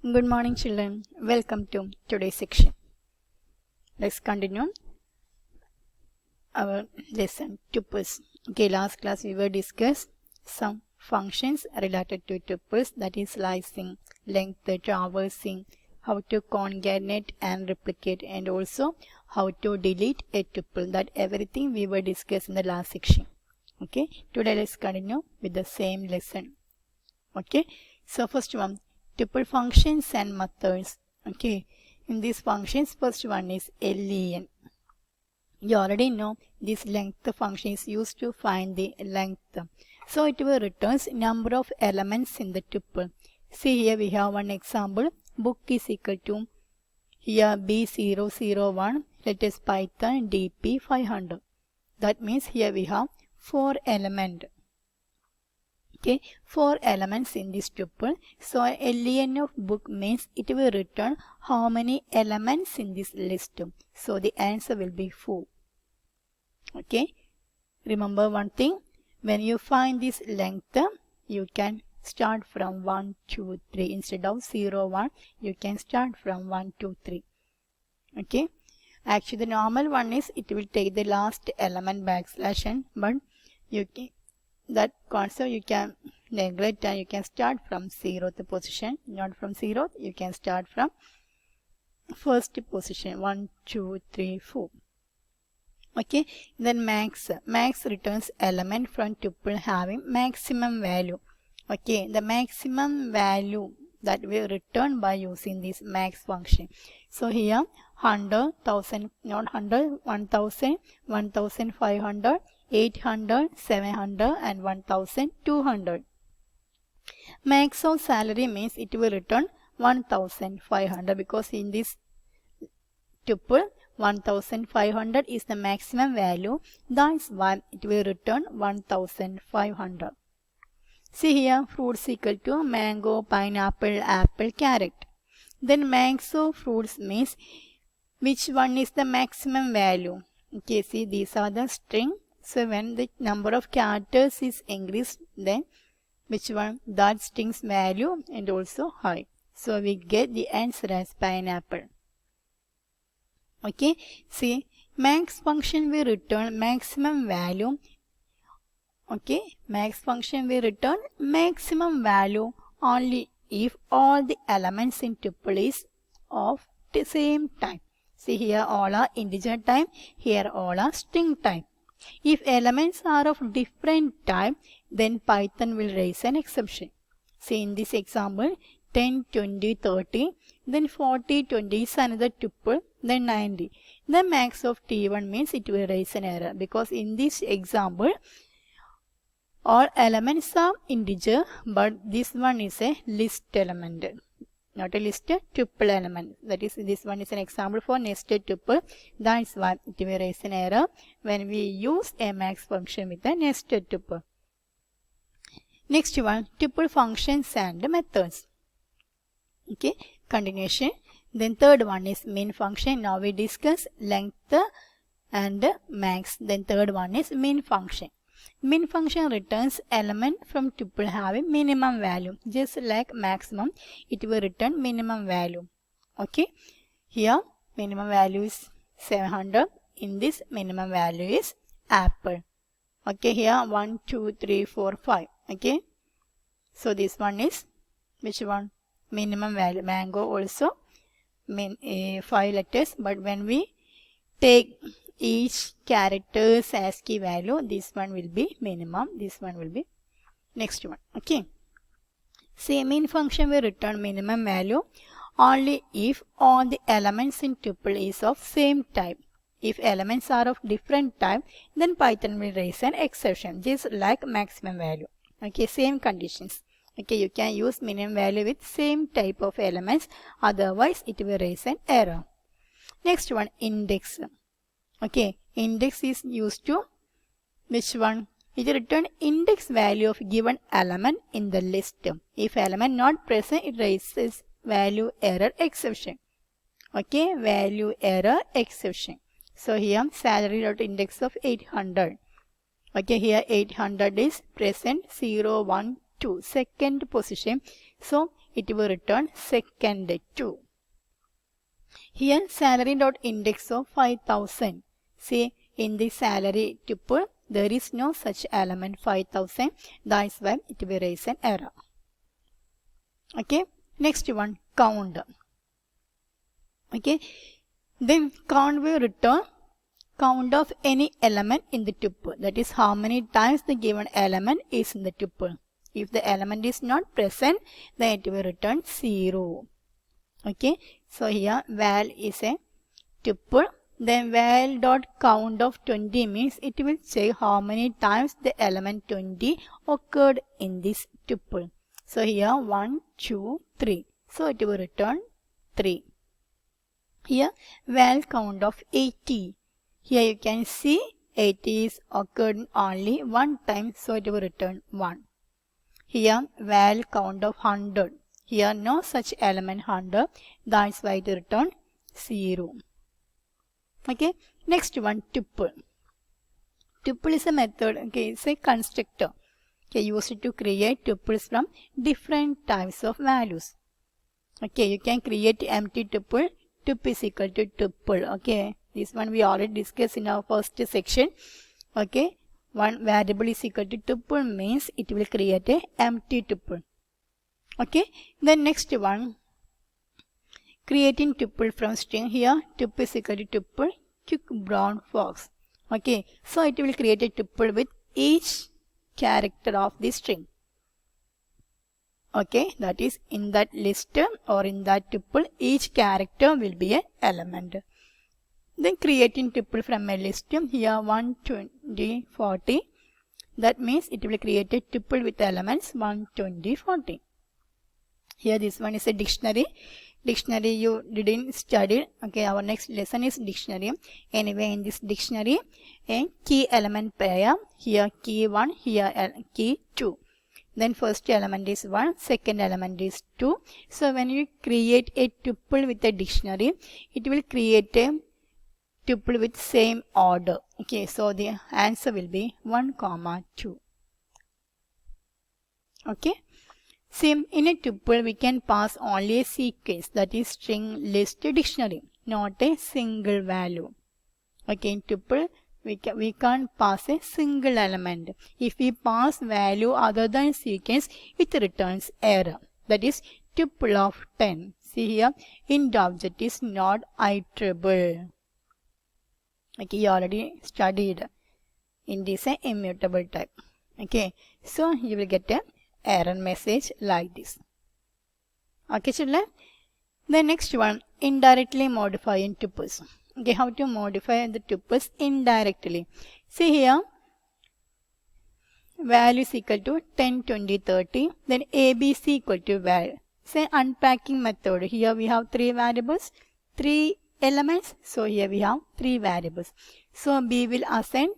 Good morning, children. Welcome to today's section. Let's continue our lesson tuples. Okay, last class we were discussed some functions related to tuples, that is slicing, length, traversing, how to concatenate and replicate, and also how to delete a tuple. That everything we were discussed in the last section. Okay, today let's continue with the same lesson. Okay, so first one, tuple functions and methods. Okay, in these functions, first one is len. You already know this length function is used to find the length. So it will returns number of elements in the tuple. See here we have one example. Book is equal to here B001. Let us Python DP 500. That means here we have 4 elements. Okay, 4 elements in this tuple. So len of book means it will return how many elements in this list. So the answer will be 4. Okay, remember one thing, when you find this length, you can start from 1, 2, 3 instead of 0, 1. You can start from 1, 2, 3. Okay, actually the normal one is it will take the last element backslash n, but you can that concept you can neglect and you can start from 0th position, not from 0th, you can start from first position 1, 2, 3, 4. Okay, then max returns element from tuple having maximum value. Okay, the maximum value that will return by using this max function. So here 100, 1000, not 100, 1000, 1500, 800, 700 and 1200. Max of salary means it will return 1500 because in this tuple 1500 is the maximum value. That's why it will return 1500. See here fruits equal to mango, pineapple, apple, carrot. Then max of fruits means which one is the maximum value. Okay, see these are the string. So when the number of characters is increased, then which one? That string's value and also high. So we get the answer as pineapple. Okay, see max function will return maximum value. Okay, max function will return maximum value only if all the elements in tuple is of the same type. See here all are integer type, here all are string type. If elements are of different type, then Python will raise an exception. See in this example, 10, 20, 30, then 40, 20 is another tuple, then 90. The max of T1 means it will raise an error because in this example, all elements are integer, but this one is a list element. Not a list, tuple element. That is, this one is an example for nested tuple. That's why it will raise an error when we use a max function with a nested tuple. Next one, tuple functions and methods. Okay, continuation. Then third one is min function. Now we discuss length and max. Then third one is min function. Min function returns element from tuple having minimum value. Just like maximum, it will return minimum value. Okay, here minimum value is 700. In this minimum value is apple. Okay, here 1, 2, 3, 4, 5. Okay, so this one is which one? Minimum value. Mango also 5 letters, but when we take each character's ASCII value, this one will be minimum, this one will be next one. Okay, say min function will return minimum value only if all the elements in tuple is of same type. If elements are of different type, then Python will raise an exception, just like maximum value. Okay, same conditions. Okay, you can use minimum value with same type of elements, otherwise it will raise an error. Next one, index. Okay, index is used to which one? It return index value of given element in the list. If element not present, it raises value error exception. Okay, value error exception. So here salary dot index of 800. Okay, here 800 is present 0, 1, 2, second position. So it will return second 2. Here salary dot index of 5000. See, in the salary tuple, there is no such element 5000. That is why it will raise an error. Okay, next one, count. Okay, then count will return count of any element in the tuple. That is how many times the given element is in the tuple. If the element is not present, then it will return 0. Okay, so here val is a tuple. Then val dot count of 20 means it will check how many times the element 20 occurred in this tuple. So here 1, 2, 3. So it will return 3. Here val count of 80. Here you can see 80 is occurred only one time, so it will return 1. Here val count of 100. Here no such element 100, that's why it will return 0. Okay, next one, tuple. Tuple is a method, okay, it's a constructor. Okay, used to create tuples from different types of values. Okay, you can create empty tuple. Tup is equal to tuple. Okay, this one we already discussed in our first section. Okay, one variable is equal to tuple means it will create a empty tuple. Okay, then next one, creating tuple from string. Here tup is equal to tuple quick brown fox. Okay, so it will create a tuple with each character of the string. Okay, that is in that list or in that tuple, each character will be an element. Then creating tuple from a list. Here 1, 20, 40. That means it will create a tuple with elements 1, 20, 40. Here this one is a dictionary. Dictionary you didn't study. Okay, our next lesson is dictionary. Anyway, in this dictionary, a key element pair. Here key 1, here key 2. Then first element is 1, second element is 2. So when you create a tuple with a dictionary, it will create a tuple with same order. Okay, so the answer will be 1, 2. Okay. Same in a tuple we can pass only a sequence, that is string, list, dictionary, not a single value. Okay, in tuple we can't pass a single element. If we pass value other than sequence, it returns error. That is tuple of 10. See here, int object is not iterable. Okay, you already studied. Int is an immutable type. Okay, so you will get a error message like this. Okay, children. The next one, indirectly modifying tuples. Okay, how to modify the tuples indirectly. See here, value is equal to 10, 20, 30. Then ABC equal to val. Say unpacking method. Here we have 3 variables, 3 elements. So here we have 3 variables. So B will assign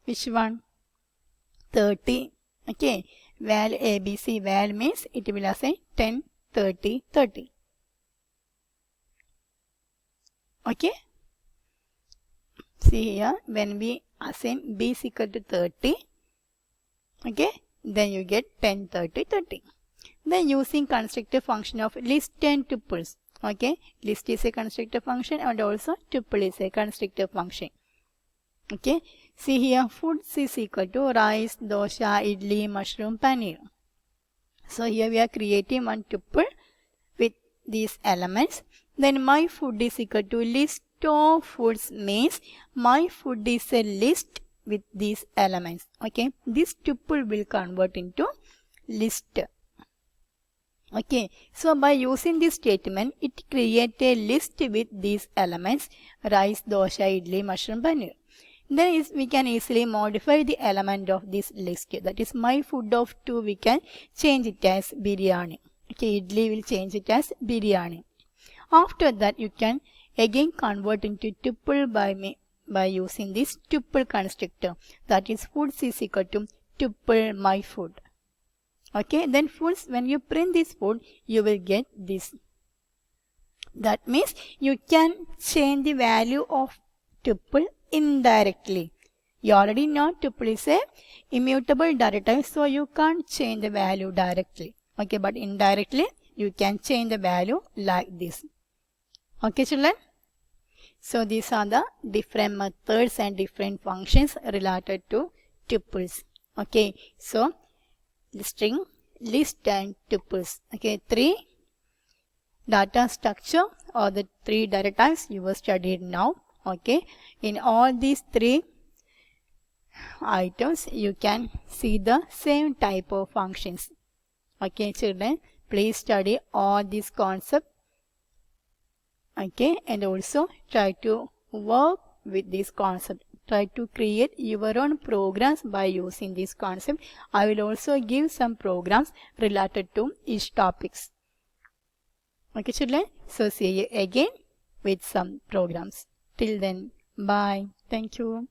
which one? 30. Okay. Val ABC, val means it will assign 10, 30, 30. Okay. See here, when we assign B is equal to 30, okay, then you get 10, 30, 30. Then using constructor function of list and tuples. Okay, list is a constructor function and also tuple is a constructor function. Okay, see here, foods is equal to rice, dosha, idli, mushroom, paneer. So here we are creating one tuple with these elements. Then my food is equal to list of foods means my food is a list with these elements. Okay, this tuple will convert into list. Okay, so by using this statement, it creates a list with these elements, rice, dosha, idli, mushroom, paneer. Then we can easily modify the element of this list. That is my food of 2, we can change it as biryani. Okay, idli will change it as biryani. After that, you can again convert into tuple by using this tuple constructor. That is foods is equal to tuple my food. Okay, then foods, when you print this food, you will get this. That means you can change the value of tuple indirectly. You already know tuple is a immutable data type, so you can't change the value directly. Okay, but indirectly you can change the value like this. Okay, children? So these are the different methods and different functions related to tuples. Okay, so string, list and tuples. Okay, 3 data structure or the 3 data types you were studied now. Okay, in all these 3 items you can see the same type of functions. Okay, children, please study all these concepts. Okay, and also try to work with this concept. Try to create your own programs by using this concept. I will also give some programs related to each topics. Okay, children. So see you again with some programs. Till then, bye. Thank you.